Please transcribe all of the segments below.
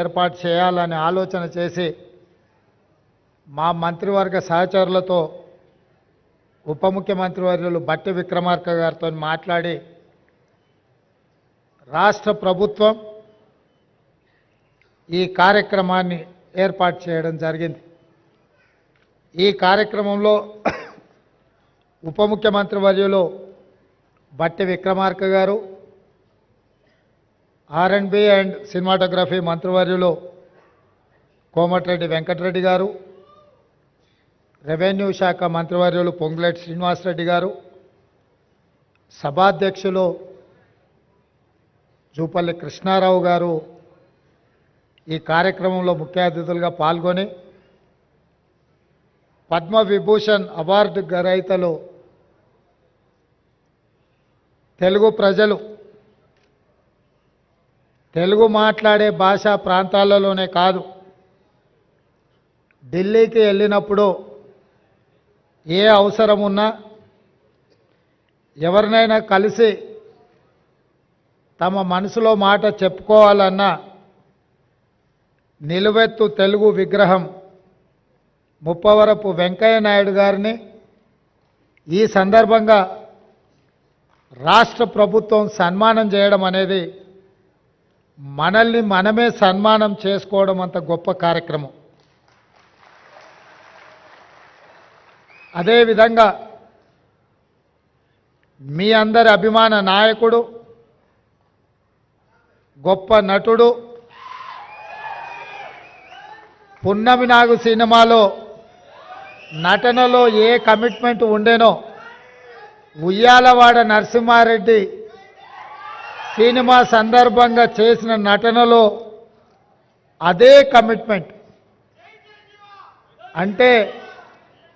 ఏర్పాటు చేయాలని ఆలోచన చేసి మా మంత్రివర్గ సహచరులతో ఉప ముఖ్యమంత్రి వర్యులు బట్టి విక్రమార్క గారితో మాట్లాడి రాష్ట్ర ప్రభుత్వం ఈ కార్యక్రమాన్ని ఏర్పాటు చేయడం జరిగింది। ఈ కార్యక్రమంలో ఉప ముఖ్యమంత్రి వర్యులు బట్టి విక్రమార్క గారు, R&B అండ్ సినిమాటోగ్రఫీ మంత్రివర్యులు కోమటిరెడ్డి వెంకటరెడ్డి గారు, రెవెన్యూ శాఖ మంత్రివర్యులు పొంగులేటి శ్రీనివాసరెడ్డి గారు, సభాధ్యక్షులు జూపల్లి కృష్ణారావు గారు ఈ కార్యక్రమంలో ముఖ్య అతిథులుగా పాల్గొని పద్మ విభూషణ్ అవార్డు గ్రహీతలు తెలుగు ప్రజలు తెలుగు మాట్లాడే భాషా ప్రాంతాలలోనే కాదు, ఢిల్లీకి వెళ్ళినప్పుడు ఏ అవసరం ఉన్నా ఎవరినైనా కలిసి తమ మనసులో మాట చెప్పుకోవాలన్నా నిలువెత్తు తెలుగు విగ్రహం ముప్పవరపు వెంకయ్య నాయుడు గారిని ఈ సందర్భంగా రాష్ట్ర ప్రభుత్వం సన్మానం చేయడం అనేది మనల్ని మనమే సన్మానం చేసుకోవడం అంత గొప్ప కార్యక్రమం। అదేవిధంగా మీ అందరి అభిమాన నాయకుడు, గొప్ప నటుడు, పున్నమి నాగు సినిమాలో నటనలో a commitment ఉండేనో Uyyalawada Narasimha Reddy cinema సందర్భంగా చేసిన నటనలో అదే కమిట్మెంట్, అంటే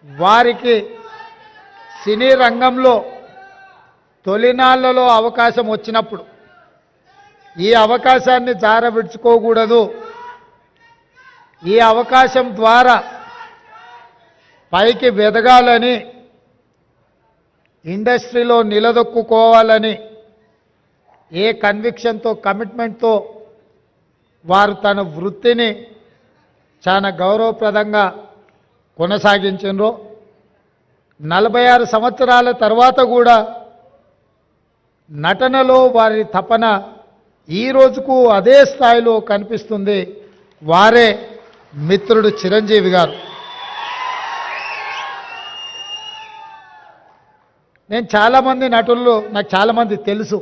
వారికి సినీ రంగంలో తొలినాళ్లలో అవకాశం వచ్చినప్పుడు ఈ అవకాశాన్ని జారవిడ్చుకోకూడదు, ఈ అవకాశం ద్వారా పైకి వెదగాలని, ఇండస్ట్రీలో నిలదొక్కుకోవాలని ఏ కన్విక్షన్తో కమిట్మెంట్తో వారు తన వృత్తిని చాలా గౌరవప్రదంగా కొనసాగించారో 46 సంవత్సరాల తర్వాత కూడా నటనలో వారి తపన ఈ రోజుకు అదే స్థాయిలో కనిపిస్తుంది। వారే మిత్రుడు చిరంజీవి గారు। నేను చాలామంది నటులు నాకు చాలామంది తెలుసు,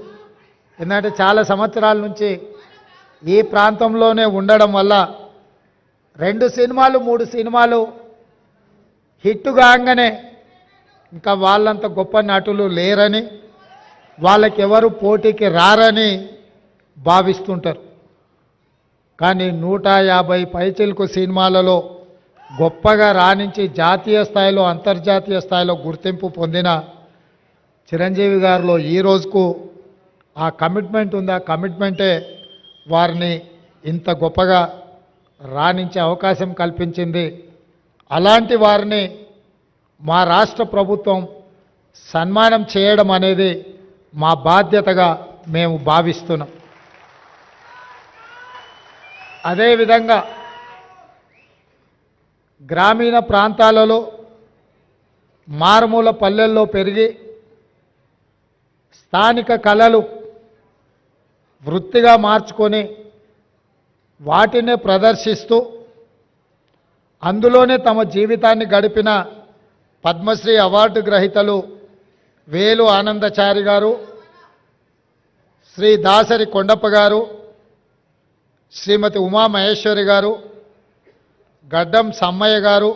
ఎందుకంటే చాలా సంవత్సరాల నుంచి ఈ ప్రాంతంలోనే ఉండడం వల్ల 2 సినిమాలు 3 సినిమాలు హిట్ కాగానే ఇంకా వాళ్ళంత గొప్ప నటులు లేరని, వాళ్ళకి ఎవరు పోటీకి రారని భావిస్తుంటారు। కానీ 150 పైచిలకు సినిమాలలో గొప్పగా రాణించి జాతీయ స్థాయిలో అంతర్జాతీయ స్థాయిలో గుర్తింపు పొందిన చిరంజీవి గారిలో ఈ రోజుకు ఆ కమిట్మెంట్ ఉంది। ఆ కమిట్మెంటే వారిని ఇంత గొప్పగా రాణించే అవకాశం కల్పించింది। అలాంటి వారిని మా రాష్ట్ర ప్రభుత్వం సన్మానం చేయడం అనేది మా బాధ్యతగా మేము భావిస్తున్నాం। అదేవిధంగా గ్రామీణ ప్రాంతాలలో మారుమూల పల్లెల్లో పెరిగి స్థానిక కళలు వృత్తిగా మార్చుకొని వాటినే ప్రదర్శిస్తూ అందులోనే తమ జీవితాన్ని గడిపిన పద్మశ్రీ అవార్డు గ్రహీతలు వేలు ఆనందచారి గారు, శ్రీ దాసరి కొండప్ప గారు, శ్రీమతి ఉమామహేశ్వరి గారు, గడ్డం సమ్మయ్య గారు,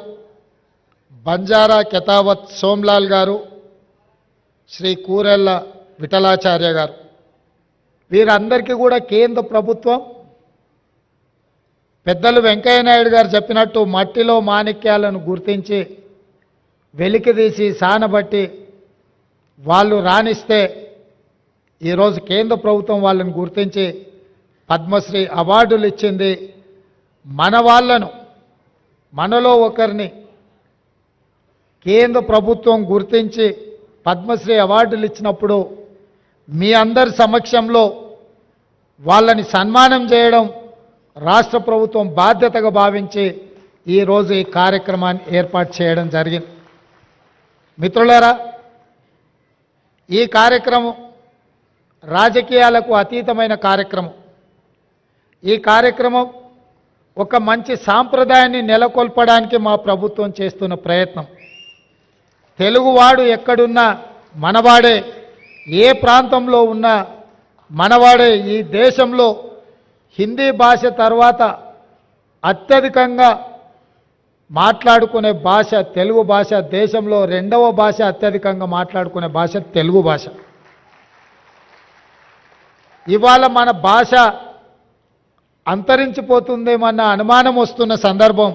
బంజారా కెతావత్ సోమ్లాల్ గారు, శ్రీ కూరెళ్ళ విఠలాచార్య గారు, వీరందరికీ కూడా కేంద్ర ప్రభుత్వం పెద్దలు వెంకయ్య నాయుడు గారు చెప్పినట్టు మట్టిలో మాణిక్యాలను గుర్తించి వెలికితీసి సానబట్టి వాళ్ళు రాణిస్తే ఈరోజు కేంద్ర ప్రభుత్వం వాళ్ళని గుర్తించి పద్మశ్రీ అవార్డులు ఇచ్చింది। మన వాళ్ళను, మనలో ఒకరిని కేంద్ర ప్రభుత్వం గుర్తించి పద్మశ్రీ అవార్డులు ఇచ్చినప్పుడు మీ అందరి సమక్షంలో వాళ్ళని సన్మానం చేయడం రాష్ట్ర ప్రభుత్వం బాధ్యతగా భావించి ఈరోజు ఈ కార్యక్రమాన్ని ఏర్పాటు చేయడం జరిగింది. మిత్రులారా, ఈ కార్యక్రమం రాజకీయాలకు అతీతమైన కార్యక్రమం. ఈ కార్యక్రమం ఒక మంచి సాంప్రదాయాన్ని నెలకొల్పడానికి మా ప్రభుత్వం చేస్తున్న ప్రయత్నం. తెలుగువాడు ఎక్కడున్నా మనవాడే, ఏ ప్రాంతంలో ఉన్నా మనవాడే. ఈ దేశంలో హిందీ భాష తర్వాత అత్యధికంగా మాట్లాడుకునే భాష తెలుగు భాష. దేశంలో రెండవ భాష అత్యధికంగా మాట్లాడుకునే భాష తెలుగు భాష. ఇవాళ మన భాష అంతరించిపోతుందేమన్న అనుమానం వస్తున్న సందర్భం.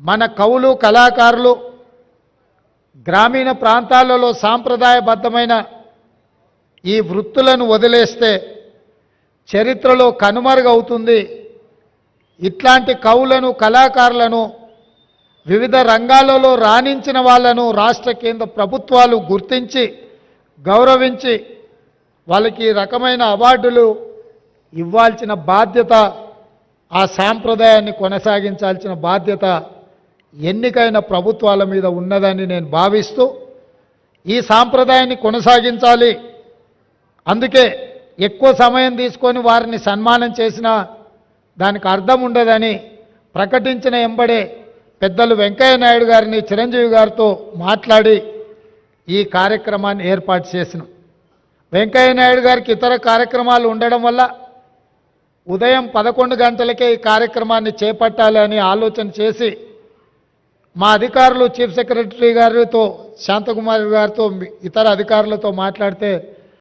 మన కవులు కళాకారులు గ్రామీణ ప్రాంతాలలో సాంప్రదాయబద్ధమైన ఈ వృత్తులను వదిలేస్తే చరిత్రలో కనుమరుగవుతుంది. ఇట్లాంటి కవులను కళాకారులను వివిధ రంగాలలో రాణించిన వాళ్ళను రాష్ట్ర కేంద్ర ప్రభుత్వాలు గుర్తించి గౌరవించి వాళ్ళకి ఈ రకమైన అవార్డులు ఇవ్వాల్సిన బాధ్యత, ఆ సాంప్రదాయాన్ని కొనసాగించాల్సిన బాధ్యత ఎన్నికైన ప్రభుత్వాల మీద ఉన్నదని నేను భావిస్తూ ఈ సాంప్రదాయాన్ని కొనసాగించాలి. అందుకే ఎక్కువ సమయం తీసుకొని వారిని సన్మానం చేసినా దానికి అర్థం ఉండదని ప్రకటించిన ఎంబడే పెద్దలు వెంకయ్య నాయుడు గారిని చిరంజీవి గారితో మాట్లాడి ఈ కార్యక్రమాన్ని ఏర్పాటు చేసినాం. వెంకయ్య నాయుడు గారికి ఇతర కార్యక్రమాలు ఉండడం వల్ల ఉదయం 11 గంటలకే ఈ కార్యక్రమాన్ని చేపట్టాలి అని ఆలోచన చేసి మా అధికారులు చీఫ్ సెక్రటరీ గారితో శాంతకుమారి గారితో ఇతర అధికారులతో మాట్లాడితే